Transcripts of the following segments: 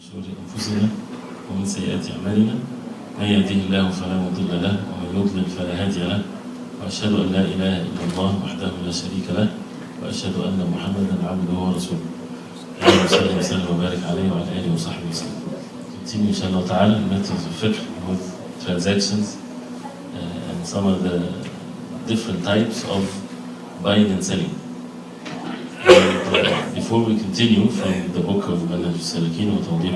شرور أنفسنا ومن سيئات أعمالنا من يهده الله فلا مضل له ومن يضلل فلا هادي له وأشهد أن لا إله إلا الله وحده لا شريك له وأشهد أن محمدا عبده ورسوله اللهم صل وسلم وبارك عليه وعلى آله وصحبه وسلم. Continue inshallah ta'ala in matters of fiqh with transactions and some of the different types of buying and selling. Before we continue from the book of Manhaj, السالكين وتوضيح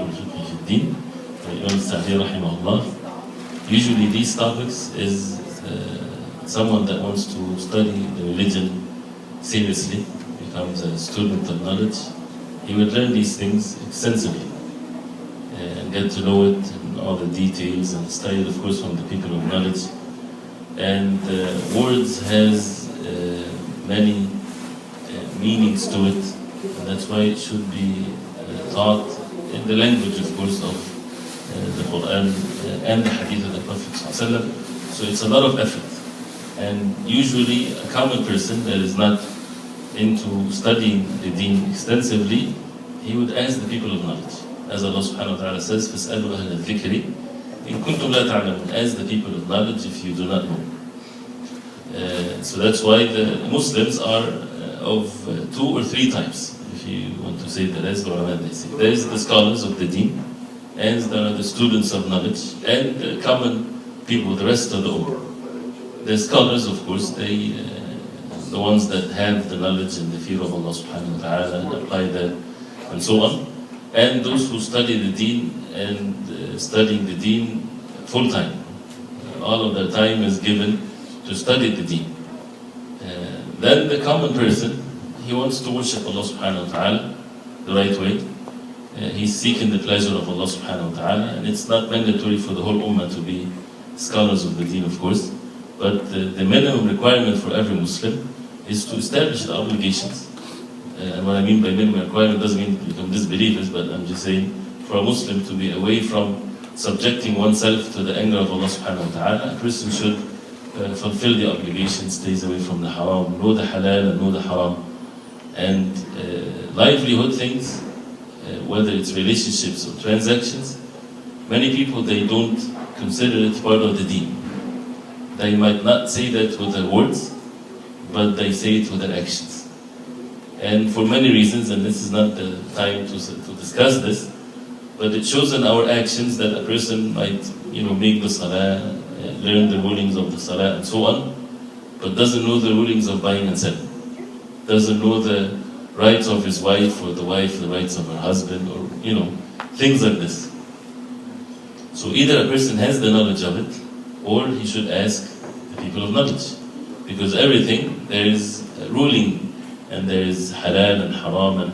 الدين, Ibrahim Zidan rahimahullah, usually these topics is someone that wants to study the religion seriously, becomes a student of knowledge, he would learn these things extensively and get to know it and all the details and study it, of course, from the people of knowledge. And words has many meanings to it, and that's why it should be taught in the language, of course, of the Quran and the Hadith of the Prophet ﷺ. So it's a lot of effort, and usually a common person that is not into studying the Deen extensively, he would ask the people of knowledge. As Allah subhanahu wa ta'ala says, فَاسْأَلُوا أَهْلَ الذِّكْرِ إِن كُنتُمْ لَا تَعْلَمُونَ. Ask the people of knowledge if you do not know. So that's why the Muslims are of 2 or 3 types, if you want to say the rest, they say. There is the scholars of the Deen, and there are the students of knowledge, and the common people, the rest of the ummah. The scholars, of course, they the ones that have the knowledge and the fear of Allah subhanahu wa ta'ala and apply that and so on. And those who study the Deen and studying the Deen full time. All of their time is given to study the Deen. Then the common person, he wants to worship Allah subhanahu wa ta'ala the right way. He's seeking the pleasure of Allah subhanahu wa ta'ala, and it's not mandatory for the whole ummah to be scholars of the Deen, of course. But the minimum requirement for every Muslim is to establish the obligations. And what I mean by minimum requirement doesn't mean to become disbelievers, but I'm just saying for a Muslim to be away from subjecting oneself to the anger of Allah subhanahu wa ta'ala, a person should fulfill the obligations, stays away from the haram, know the halal and know the haram. And livelihood things, whether it's relationships or transactions, many people, they don't consider it part of the Deen. They might not say that with their words, but they say it with their actions. And for many reasons, and this is not the time to discuss this, but it shows in our actions that a person might, make the salah, learn the rulings of the salah and so on, but doesn't know the rulings of buying and selling. Doesn't know the rights of his wife, or the wife the rights of her husband, or things like this. So either a person has the knowledge of it, or he should ask the people of knowledge. Because everything, there is a ruling, and there is halal and haram,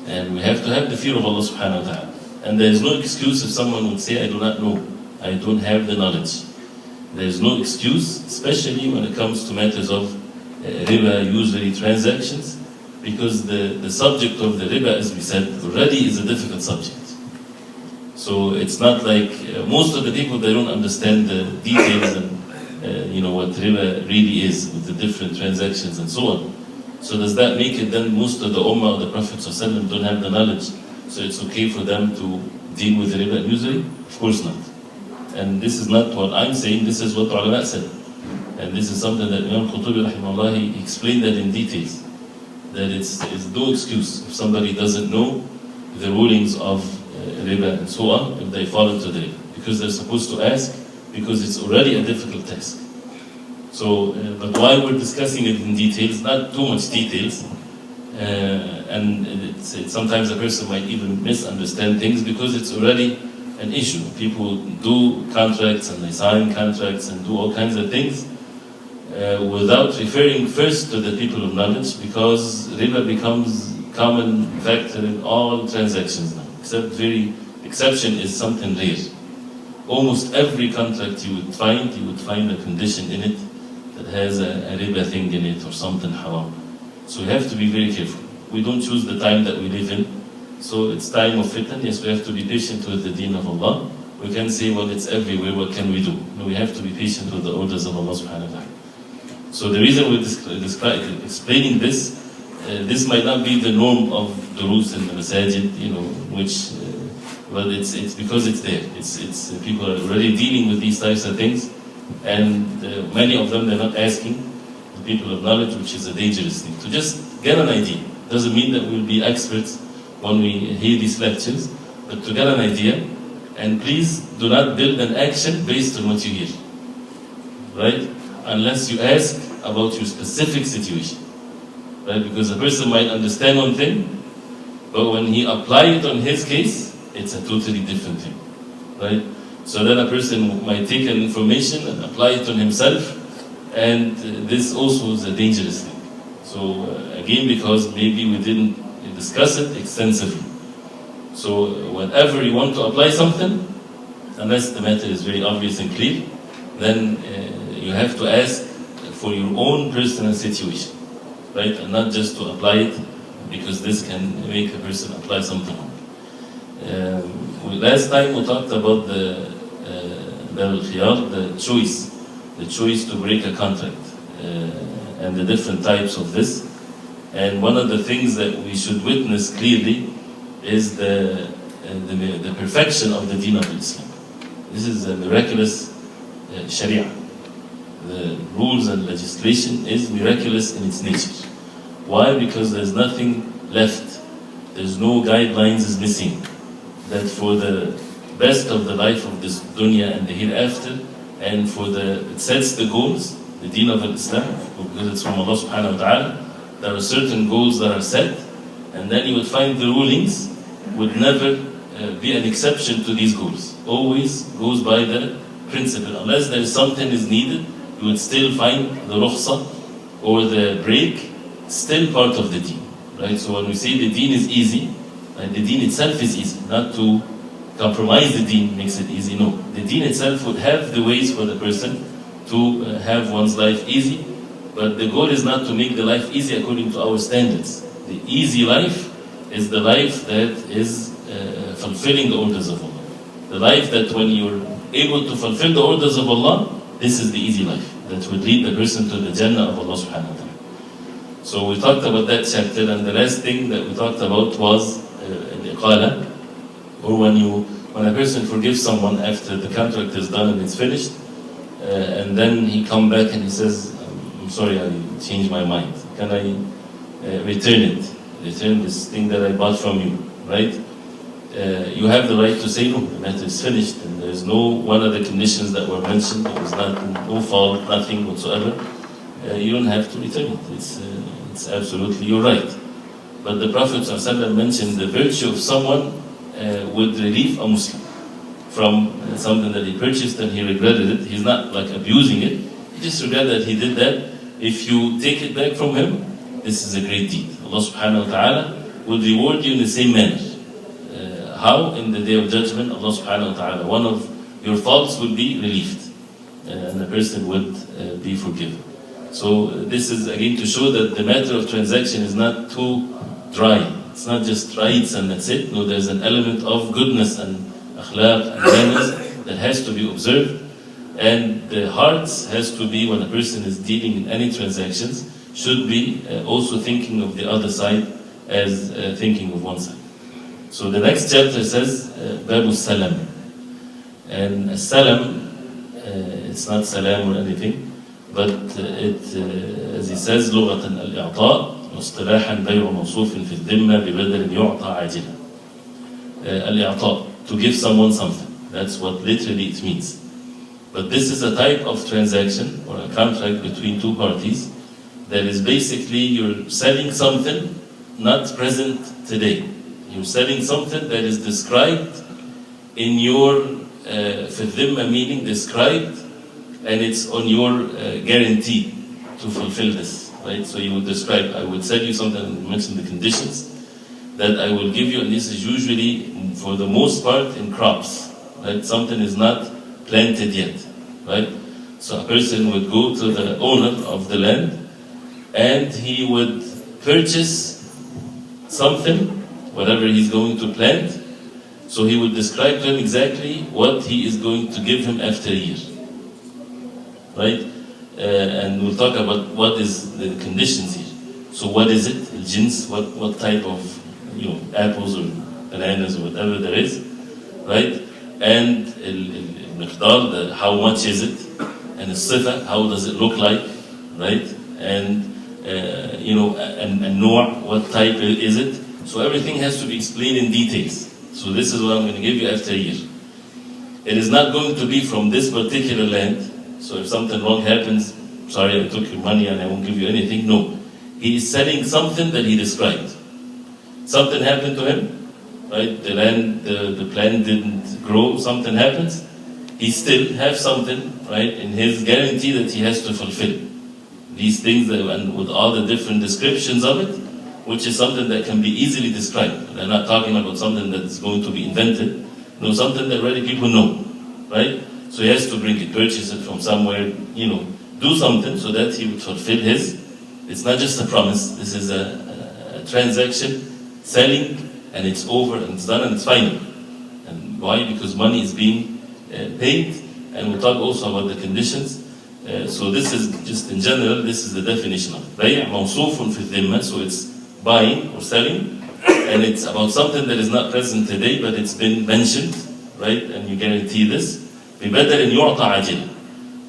and we have to have the fear of Allah subhanahu wa ta'ala. And there is no excuse if someone would say, I do not know, I don't have the knowledge. There is no excuse, especially when it comes to matters of riba, usury transactions, because the subject of the riba, as we said, already is a difficult subject. So it's not like most of the people, they don't understand the details and what riba really is with the different transactions and so on. So does that make it then most of the ummah of the Prophet ﷺ don't have the knowledge, so it's okay for them to deal with riba and usury? Of course not. And this is not what I'm saying, this is what ulama said. And this is something that Imam Qutubi rahimahullah, he explained that in details. That it's no excuse if somebody doesn't know the rulings of riba and so on, if they fall into the riba. Because they're supposed to ask, because it's already a difficult task. So, but while we're discussing it in details, not too much details, and sometimes a person might even misunderstand things because it's already an issue. People do contracts and they sign contracts and do all kinds of things without referring first to the people of knowledge, because riba becomes common factor in all transactions now. Exception is something rare. Almost every contract you would find a condition in it that has a riba thing in it or something haram. So we have to be very careful. We don't choose the time that we live in. So it's time of fitan. Yes, we have to be patient with the deen of Allah. We can say, well, it's everywhere, what can we do? No, we have to be patient with the orders of Allah subhanahu wa ta'ala. So the reason we're explaining this might not be the norm of durus in the masajid, which but it's because it's there. It's people are already dealing with these types of things, and many of them they're not asking the people of knowledge, which is a dangerous thing. To just get an idea doesn't mean that we'll be experts when we hear these lectures, but to get an idea. And please do not build an action based on what you hear, right? Unless you ask about your specific situation, right? Because a person might understand one thing, but when he applies it on his case, it's a totally different thing, right? So then a person might take an information and apply it on himself, and this also is a dangerous thing. So again, because maybe we didn't discuss it extensively. So whenever you want to apply something, unless the matter is very obvious and clear, then you have to ask for your own personal situation, right? And not just to apply it because this can make a person apply something wrong. Last time we talked about the choice to break a contract, and the different types of this. And one of the things that we should witness clearly is the perfection of the Deen of Islam. This is a miraculous Sharia. The rules and legislation is miraculous in its nature. Why? Because there's nothing left. There's no guidelines is missing. That for the best of the life of this dunya and the hereafter, and it sets the goals, the Deen of Islam, because it's from Allah subhanahu wa ta'ala. There are certain goals that are set, and then you would find the rulings would never be an exception to these goals. Always goes by the principle. Unless there is something is needed, you would still find the rukhsa or the break still part of the deen. Right? So when we say the deen is easy, right, the deen itself is easy. Not to compromise the deen makes it easy. No. The deen itself would have the ways for the person to have one's life easy, but the goal is not to make the life easy according to our standards. The easy life is the life that is fulfilling the orders of Allah. The life that when you're able to fulfill the orders of Allah, this is the easy life that would lead the person to the Jannah of Allah subhanahu wa ta'ala. So we talked about that chapter, and the last thing that we talked about was al-iqala, or when a person forgives someone after the contract is done and it's finished, and then he come back and he says, I'm sorry, I changed my mind. Can I return it? Return this thing that I bought from you, right? You have the right to say no, the matter is finished, and there's no one of the conditions that were mentioned, there was no fault, nothing whatsoever. You don't have to return it. It's absolutely your right. But the Prophet ﷺ mentioned the virtue of someone would relieve a Muslim from something that he purchased and he regretted it. He's not like abusing it. He just regretted that he did that. If you take it back from him, this is a great deed. Allah subhanahu wa ta'ala will reward you in the same manner. How? In the day of judgment, Allah subhanahu wa ta'ala, one of your faults will be relieved, and the person would be forgiven. So this is again to show that the matter of transaction is not too dry. It's not just rights and that's it. No, there's an element of goodness and akhlaq and manners that has to be observed. And the hearts has to be, when a person is dealing in any transactions, should be also thinking of the other side as thinking of one side. So the next chapter says, Babu Salam. And Salam, it's not salam or anything, but as he says, لغة الإعطاء واصطلاحا بيع موصوف في الذمة ببدل يعطى عاجلا. الإعطاء, to give someone something. That's what literally it means. But this is a type of transaction or a contract between two parties that is basically you're selling something not present today. You're selling something that is described in your في الذمة, meaning described, and it's on your guarantee to fulfill this, right? So you would describe, I would sell you something and mention the conditions that I will give you, and this is usually, for the most part, in crops, right? Something is not planted yet, right? So a person would go to the owner of the land and he would purchase something, whatever he's going to plant. So he would describe to him exactly what he is going to give him after a year, right? And we'll talk about what is the conditions here. So what is it? Al-jins, what type of apples or bananas or whatever there is. right? And المقدار, how much is it? And الصفة, how does it look like, right? And you know, and النوع, what type is it? So everything has to be explained in details. So this is what I'm going to give you after a year. It is not going to be from this particular land. So if something wrong happens, sorry, I took your money and I won't give you anything. No. He is selling something that he described. Something happened to him, right? The land, the plant didn't grow, something happens. He still has something, right, in his guarantee that he has to fulfill. These things, that, and with all the different descriptions of it, which is something that can be easily described. They're not talking about something that's going to be invented. No, something that already people know, right? So he has to bring it, purchase it from somewhere, you know, do something so that he would fulfill his. It's not just a promise. This is a transaction, selling, and it's over, and it's done, and it's final. And why? Because money is being paid, and we'll talk also about the conditions. So this is just in general, this is the definition of بيع موصوف في الذمة, so it's buying or selling, and it's about something that is not present today, but it's been mentioned, right? And you guarantee this. ببدل يعطى عاجلا.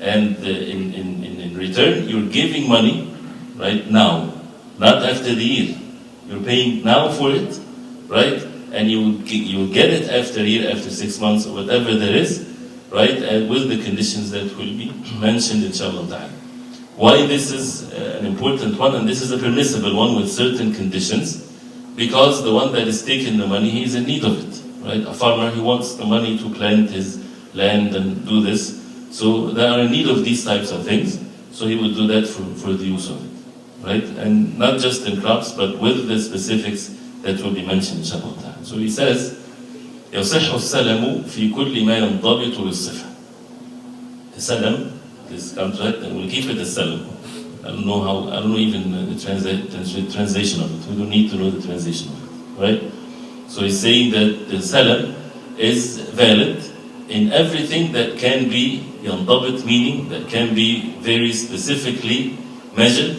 And in return, you're giving money, right, now, not after the year. You're paying now for it, right? And you get it after a year, after 6 months, or whatever there is, right? And with the conditions that will be mentioned, inshallah ta'ala. Why this is an important one, and this is a permissible one with certain conditions, because the one that is taking the money, he is in need of it, right? A farmer, he wants the money to plant his land and do this. So they are in need of these types of things. So he would do that for the use of it, right? And not just in crops, but with the specifics that will be mentioned, inshallah ta'ala. So he says, يصح السلم في كل ما ينضبط للصفة. The salam, this contract, and we'll keep it as salam. I don't know even the translation of it. We don't need to know the translation of it, right? So he's saying that the salam is valid in everything that can be ينضبط, meaning that can be very specifically measured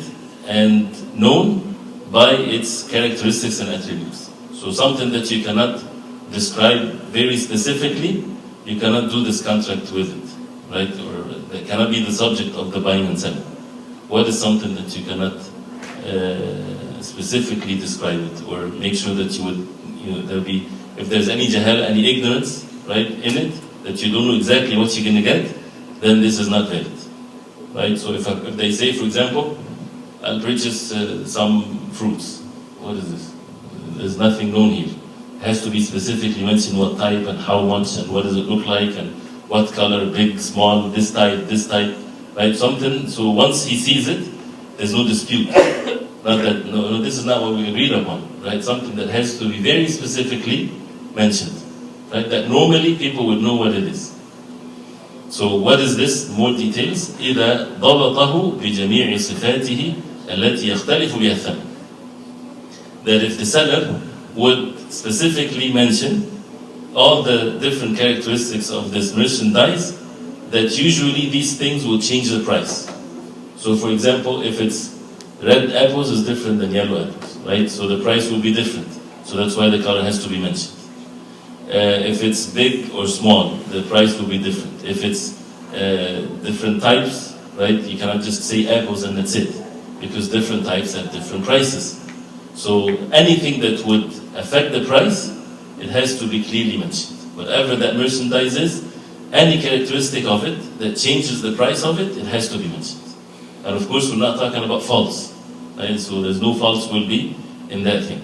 and known by its characteristics and attributes. So something that you cannot describe very specifically, you cannot do this contract with it, right? Or that cannot be the subject of the buying and selling. What is something that you cannot specifically describe it, or make sure that you would, there'll be, if there's any jahal, any ignorance, right, in it, that you don't know exactly what you're going to get, then this is not valid, right? So if they say, for example, I'll purchase some fruits. What is this? There's nothing known here. It has to be specifically mentioned what type and how much and what does it look like and what color, big, small, this type, right? Something. So once he sees it, there's no dispute. Not that, no, this is not what we agreed upon, right? Something that has to be very specifically mentioned, right? That normally people would know what it is. So what is this? More details. إذا ضبطه بجميع صفاته التي يختلف بها الثمن. That if the seller would specifically mention all the different characteristics of this merchandise, that usually these things will change the price. So for example, if it's red apples is different than yellow apples, right? So the price will be different. So that's why the color has to be mentioned. If it's big or small, the price will be different. If it's different types, right? You cannot just say apples and that's it, because different types have different prices. So anything that would affect the price, it has to be clearly mentioned. Whatever that merchandise is, any characteristic of it that changes the price of it, it has to be mentioned. And of course, we're not talking about faults, right? So there's no faults will be in that thing.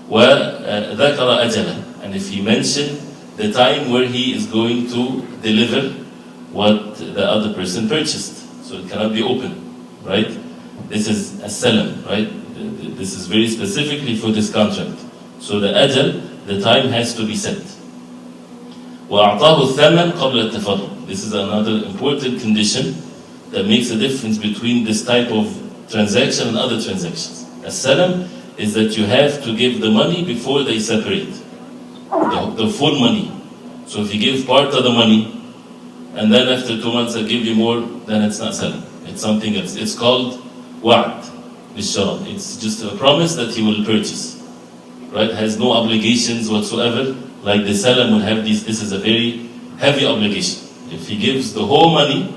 وَذَكَرَ أَجَلًا. And if he mentioned the time where he is going to deliver what the other person purchased, so it cannot be open, right? This is a salam, right? This is very specifically for this contract. So the ajal, the time has to be set. وَأَعْطَاهُ الثَّمَنْ قَبْلَ التَّفَضُّلِ. This is another important condition that makes a difference between this type of transaction and other transactions. A salam is that you have to give the money before they separate. The full money. So if you give part of the money, and then after 2 months I give you more, then it's not salam. It's something else. It's called wa'd. It's just a promise that he will purchase. Right? Has no obligations whatsoever Like the Salam will have this is a very heavy obligation. If he gives the whole money,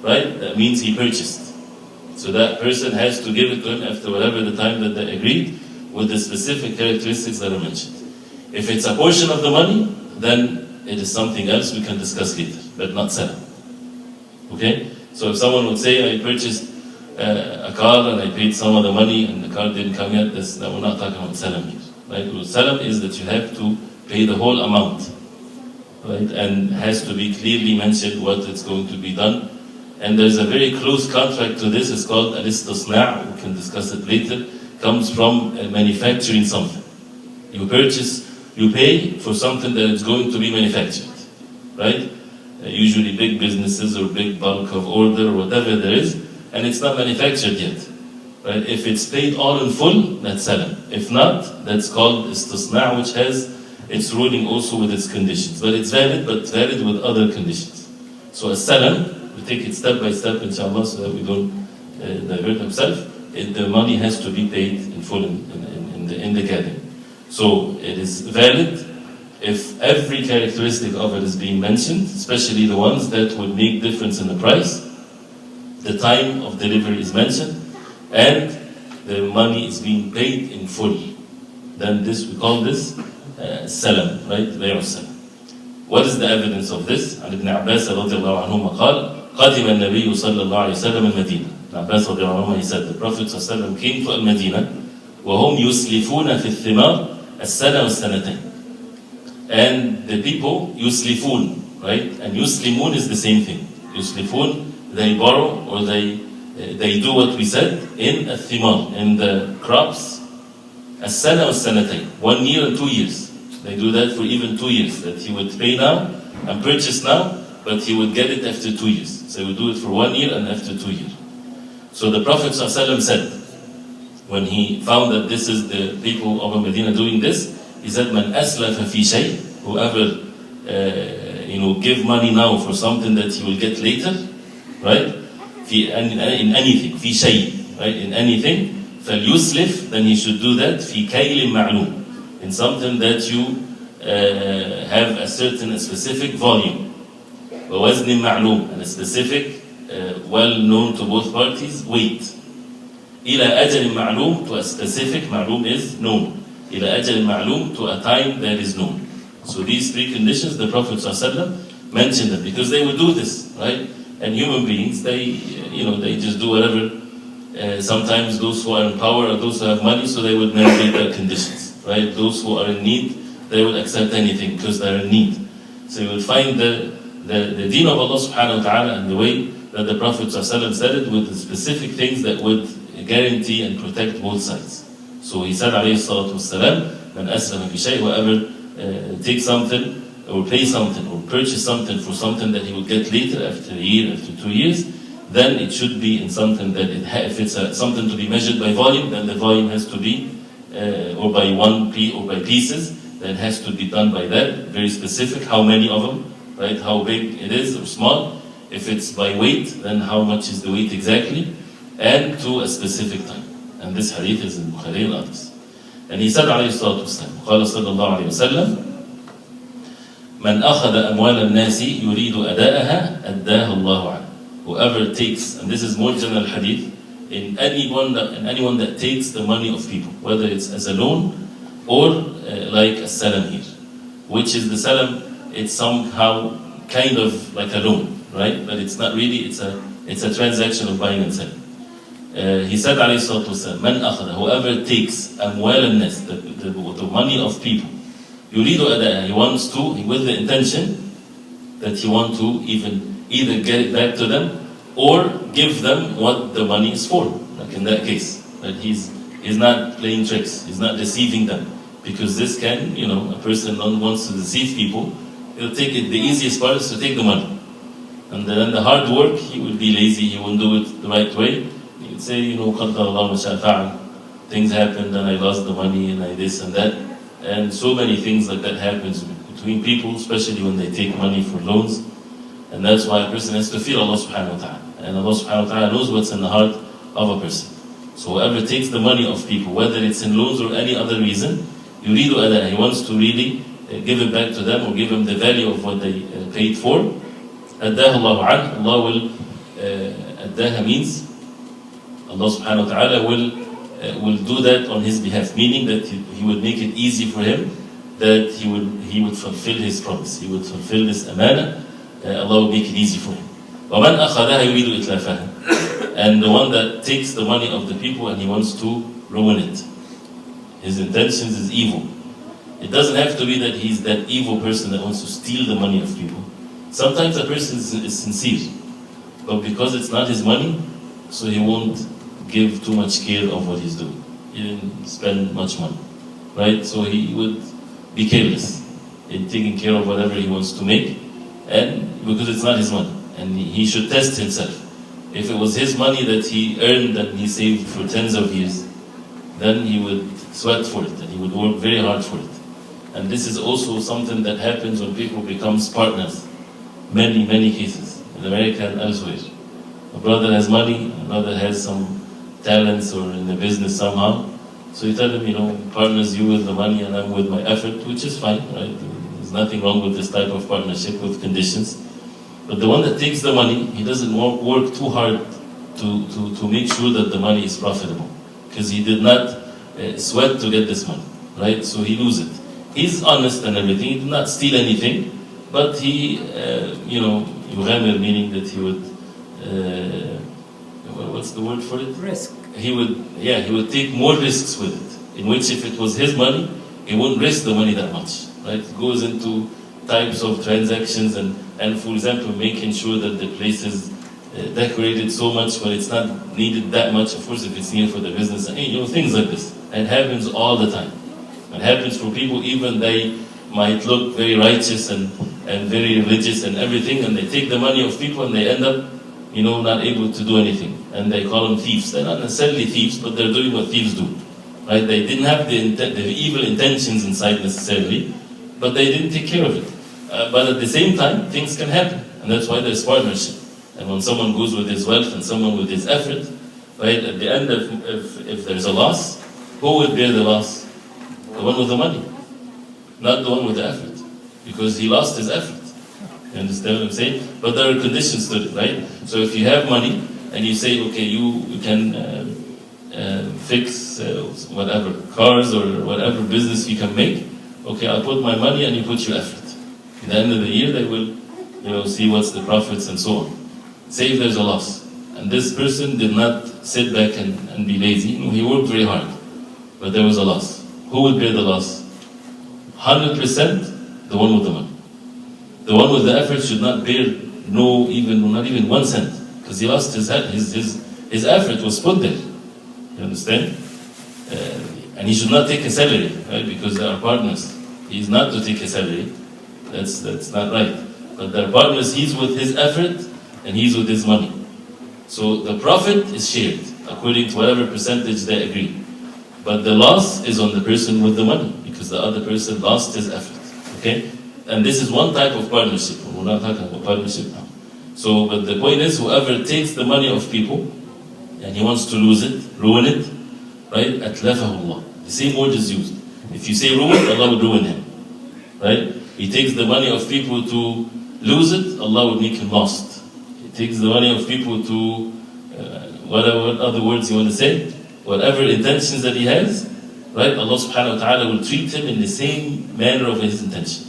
right, that means he purchased. So that person has to give it to him after whatever the time that they agreed with the specific characteristics that are mentioned. If it's a portion of the money, then it is something else we can discuss later, but not Salam. Okay? So if someone would say, I purchased a car and I paid some of the money and the car didn't come yet, we're not talking about Salam here. Right? Salam is that you have to pay the whole amount, right? And has to be clearly mentioned what is going to be done. And there's a very close contract to this, it's called al-istisna', we can discuss it later, comes from manufacturing something. You pay for something that is going to be manufactured, right? Usually big businesses or big bulk of order or whatever there is, and it's not manufactured yet. Right? If it's paid all in full, that's Salam. If not, that's called istisna', which has its ruling also with its conditions. But it's valid, but valid with other conditions. So a Salam, we take it step by step, inshallah, so that we don't divert ourselves. The money has to be paid in full in the gathering. So it is valid if every characteristic of it is being mentioned, especially the ones that would make difference in the price. The time of delivery is mentioned, and the money is being paid in full. Then we call this Salam, right? Bay'u Salam. What is the evidence of this? عن ابن عباس رضي الله عنهما قال قدم النبي صلى الله عليه وسلم المدينة. Ibn Abbas رضي الله عنهما, he said, the Prophet صلى الله عليه وسلم came to Al-Madinah وهم يسلفون في الثمار السنة والسنتين. And the people yuslifun, right? And yuslimun is the same thing. Yuslifun, they borrow or they do what we said in al-thimar, in the crops, as-sana wa sanatayn, 1 year and 2 years. They do that for even 2 years, that he would pay now and purchase now, but he would get it after 2 years. So he would do it for 1 year and after 2 years. So the Prophet ﷺ said, when he found that this is the people of Medina doing this, he said, Man aslafa fi shay, whoever give money now for something that he will get later, right? In anything, fi shay, right? In anything, فَلْيُسْلِفْ, then he should do that, fi kaylin ma'lum, in something that you have a specific volume, وَوَزْنٍ ma'lum, and a specific, well known to both parties, weight. إِلَى أَجَلٍ ma'lum, to a specific, ma'lum is known. إِلَى أَجَلٍ ma'lum, to a time that is known. So these three conditions, the Prophet ﷺ mentioned them, because they would do this, right? And human beings, they just do whatever. Sometimes those who are in power are those who have money, so they would mandate their conditions, right? Those who are in need, they would accept anything because they're in need. So you will find the Deen of Allah subhanahu wa ta'ala and the way that the Prophet ﷺ said it, with the specific things that would guarantee and protect both sides. So he said, alayhi salatu wassalam, man aslama bi shay, whoever take something or pay something or purchase something for something that he will get later after a year, after 2 years, then it should be in something that if it's something to be measured by volume, then the volume has to be or by pieces, then has to be done by that, very specific, how many of them, right? How big it is or small. If it's by weight, then how much is the weight exactly, and to a specific time. And this hadith is in Bukhari and others. And he said, alayhi salatu wasalam, قال صلى الله عليه وسلم, من أخذ أموال الناس يريد أداءها أداها الله عنه. Whoever takes, and this is more general hadith, in anyone that takes the money of people, whether it's as a loan or like a salam here, which is the salam, it's somehow kind of like a loan, right? But it's not really, it's a transaction of buying and selling. He said, alayhi salatu wasalam, man akhada, whoever takes amwal an-nas, the money of people, yuridu ada'ah, he wants to, with the intention that he wants to either get it back to them or give them what the money is for, like in that case. That he's not playing tricks, he's not deceiving them, because this can, a person wants to deceive people, he'll take it, the easiest part is to take the money. And then the hard work, he will be lazy, he won't do it the right way. He would say, قَدَّرَ اللَّهُ مَا شَاءَ فَعَلَ, things happened and I lost the money and I this and that. And so many things like that happens between people, especially when they take money for loans. And that's why a person has to fear Allah subhanahu wa ta'ala. And Allah subhanahu wa ta'ala knows what's in the heart of a person. So whoever takes the money of people, whether it's in loans or any other reason, yuridu ada'ah, he wants to really give it back to them or give them the value of what they paid for. أداها الله عنه. Allah will أداها means Allah subhanahu wa ta'ala will do that on his behalf, meaning that he would make it easy for him, that he would fulfill his promise, he would fulfill this amana. Allah will make it easy for him. وَمَنْ أَخَذَهَا يُرِيدُ إِتْلَافَهَا. And the one that takes the money of the people and he wants to ruin it. His intentions is evil. It doesn't have to be that he's that evil person that wants to steal the money of people. Sometimes a person is sincere, but because it's not his money, so he won't give too much care of what he's doing. He didn't spend much money, right? So he would be careless in taking care of whatever he wants to make, and because it's not his money, and he should test himself. If it was his money that he earned and he saved for tens of years, then he would sweat for it and he would work very hard for it. And this is also something that happens when people become partners. Many cases in America and elsewhere. A brother has money, another has some talents or in the business somehow. So you tell him, partners, you with the money and I'm with my effort, which is fine, right? There's nothing wrong with this type of partnership with conditions. But the one that takes the money, he doesn't work too hard to make sure that the money is profitable. Because he did not sweat to get this money, right? So he loses it. He's honest and everything, he did not steal anything, but he, يغامر, meaning that he would, what's the word for it? Risk. He would take more risks with it, in which if it was his money, he wouldn't risk the money that much, right? It goes into types of transactions and for example, making sure that the place is decorated so much when it's not needed that much. Of course, if it's needed for the business, things like this. It happens all the time. It happens for people, even they might look very righteous and very religious and everything, and they take the money of people and they end up, not able to do anything. And they call them thieves. They're not necessarily thieves, but they're doing what thieves do. Right? They didn't have the evil intentions inside necessarily, but they didn't take care of it. But at the same time, things can happen, and that's why there's partnership. And when someone goes with his wealth and someone with his effort, right, at the end, if there's a loss, who would bear the loss? The one with the money, not the one with the effort, because he lost his effort. You understand what I'm saying? But there are conditions to it, right? So if you have money and you say, okay, you can fix whatever, cars or whatever business you can make, okay, I'll put my money and you put your effort. At the end of the year, they will, see what's the profits and so on. Say if there's a loss, and this person did not sit back and be lazy. He worked very hard, but there was a loss. Who will bear the loss? 100% the one with the money. The one with the effort should not bear not even 1 cent, because he lost his effort was put there. You understand? And he should not take a salary, right? Because they are partners. He is not to take a salary. That's not right. But they're partners. He's with his effort and he's with his money. So the profit is shared according to whatever percentage they agree. But the loss is on the person with the money, because the other person lost his effort. Okay? And this is one type of partnership. We're not talking about partnership now. So, but the point is, whoever takes the money of people and he wants to lose it, ruin it, right? أتلفه Allah. The same word is used. If you say ruin, Allah will ruin him. Right? He takes the money of people to lose it, Allah will make him lost. He takes the money of people to, whatever other words you want to say, whatever intentions that he has, right? Allah subhanahu wa ta'ala will treat him in the same manner of his intention.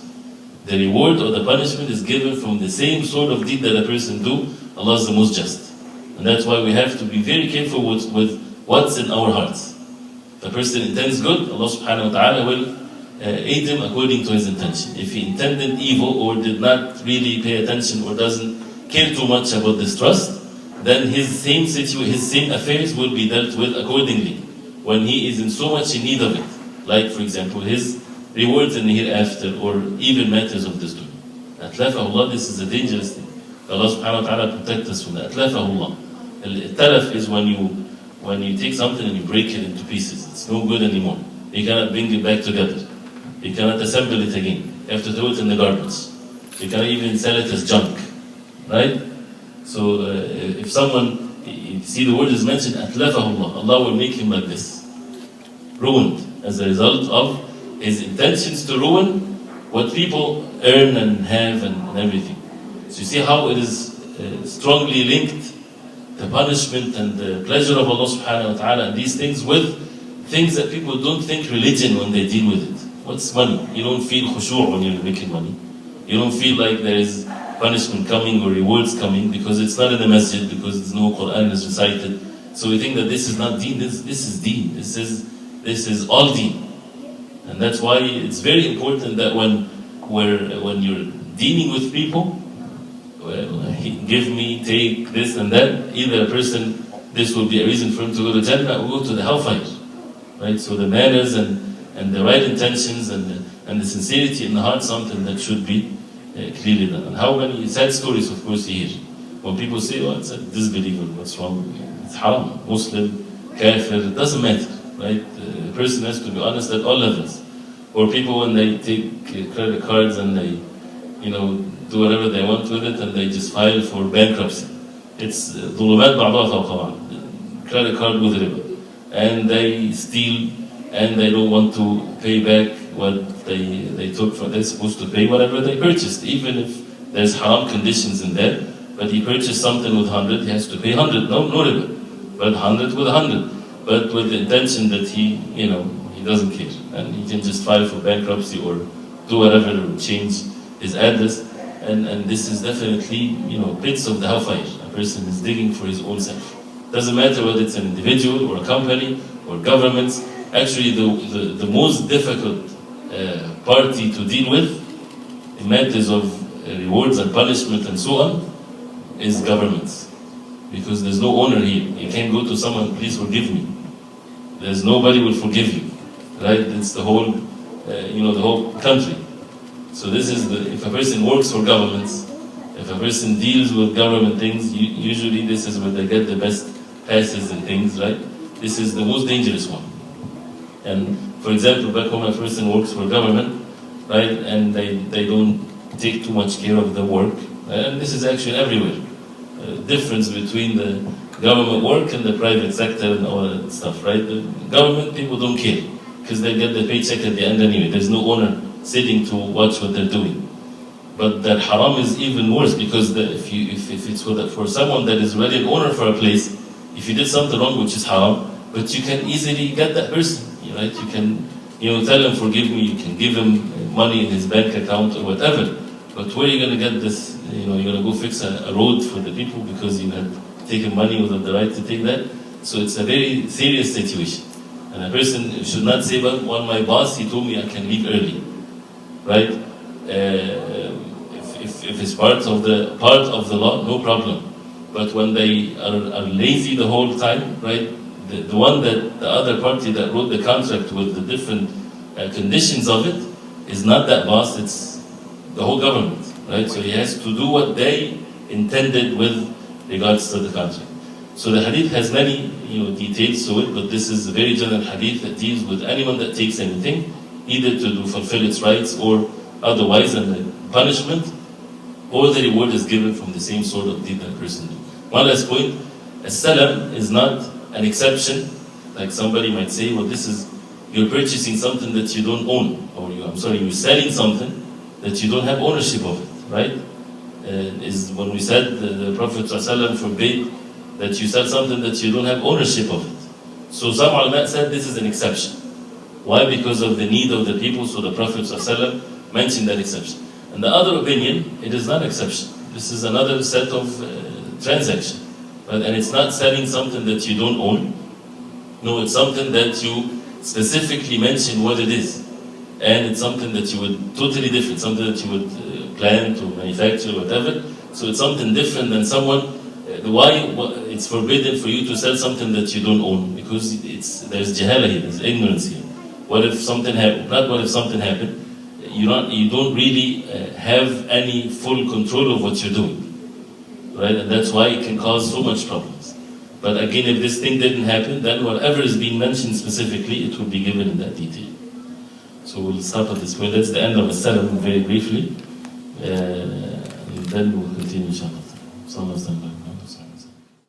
The reward or the punishment is given from the same sort of deed that a person do. Allah is the most just. And that's why we have to be very careful with what's in our hearts. If a person intends good, Allah subhanahu wa ta'ala will aid him according to his intention. If he intended evil or did not really pay attention or doesn't care too much about this trust, then his same affairs will be dealt with accordingly when he is in so much in need of it. Like, for example, his rewards in the hereafter or even matters of this dunya. Atlafah Allah, this is a dangerous thing. Allah subhanahu wa ta'ala protect us from that. Atlafah Allah. Al-talaf is when you take something and you break it into pieces. It's no good anymore. You cannot bring it back together. You cannot assemble it again. You have to throw it in the garbage. You cannot even sell it as junk. Right? So if someone, you see the word is mentioned, أتلفه Allah, Allah will make him like this. Ruined as a result of his intentions to ruin, what people earn and have and everything. So you see how it is strongly linked, the punishment and the pleasure of Allah subhanahu wa ta'ala and these things, with things that people don't think religion when they deal with it. What's money? You don't feel khushu' when you're making money. You don't feel like there is punishment coming or rewards coming because it's not in the masjid, because there's no Quran is recited. So we think that this is not Deen, this is Deen. This is all Deen. And that's why it's very important that when you're dealing with people, give me, take this and that, either a person, this will be a reason for him to go to Jannah or go to the hellfire. Right? So the manners and the right intentions and the sincerity in the heart, something that should be clearly done. And how many sad stories, of course, you hear. When people say, oh, it's a disbeliever, what's wrong? It's haram, Muslim, kafir, it doesn't matter. Right? The person has to be honest at all levels. Or people, when they take credit cards and they, do whatever they want with it and they just file for bankruptcy. It's ظلمات بعضها فوق بعض. Credit card with riba. And they steal and they don't want to pay back what they took for. They're supposed to pay whatever they purchased, even if there's haram conditions in there. But he purchased something with 100, he has to pay 100. No riba. But 100 with 100. But with the intention that he doesn't care. And he can just file for bankruptcy or do whatever to change his address. And this is definitely, pits of the hellfire. A person is digging for his own self. Doesn't matter whether it's an individual or a company or governments. Actually, the most difficult party to deal with in matters of rewards and punishment and so on is governments. Because there's no owner here. You can't go to someone, please forgive me. There's nobody will forgive you. Right? It's the whole, the whole country. So this is if a person works for governments, if a person deals with government things, usually this is where they get the best passes and things, right? This is the most dangerous one. And for example, back home, a person works for government, right? And they don't take too much care of the work. And this is actually everywhere. Difference between the government work and the private sector and all that stuff, right? The government people don't care because they get the paycheck at the end anyway. There's no owner sitting to watch what they're doing. But that haram is even worse because if it's for someone that is already an owner for a place, if you did something wrong which is haram, but you can easily get that person, right? You can tell him forgive me, you can give him money in his bank account or whatever. But where are you going to get this? You're going to go fix a road for the people because you had taken money without the right to take that. So it's a very serious situation. And a person should not say, well, my boss, he told me I can leave early. Right? If it's part of the law, no problem. But when they are lazy the whole time, right? The one that the other party that wrote the contract with the different conditions of it is not that boss, it's the whole government, right? So he has to do what they intended with regards to the contract. So the hadith has many details to it, but this is a very general hadith that deals with anyone that takes anything, either to fulfill its rights or otherwise, and the punishment or the reward is given from the same sort of deed that person did. One last point, السلم is not an exception, like somebody might say, well, you're purchasing something that you don't own, or you're selling something that you don't have ownership of it, right? Is when we said the Prophet ﷺ forbade that you sell something that you don't have ownership of it. So some ulama said this is an exception. Why? Because of the need of the people, so the Prophet ﷺ mentioned that exception. And the other opinion, it is not exception. This is another set of transaction. Right? And it's not selling something that you don't own. No, it's something that you specifically mention what it is. And it's something that you would, totally different, something that you would plant or manufacture or whatever. So it's something different than someone, why it's forbidden for you to sell something that you don't own? Because there's jahala here, there's ignorance here. What if something happened? Not what if something happened. You don't really have any full control of what you're doing. Right? And that's why it can cause so much problems. But again, if this thing didn't happen, then whatever is being mentioned specifically, it will be given in that detail. So we'll stop at this point. That's the end of the Salem very briefly. And then we'll continue, inshallah.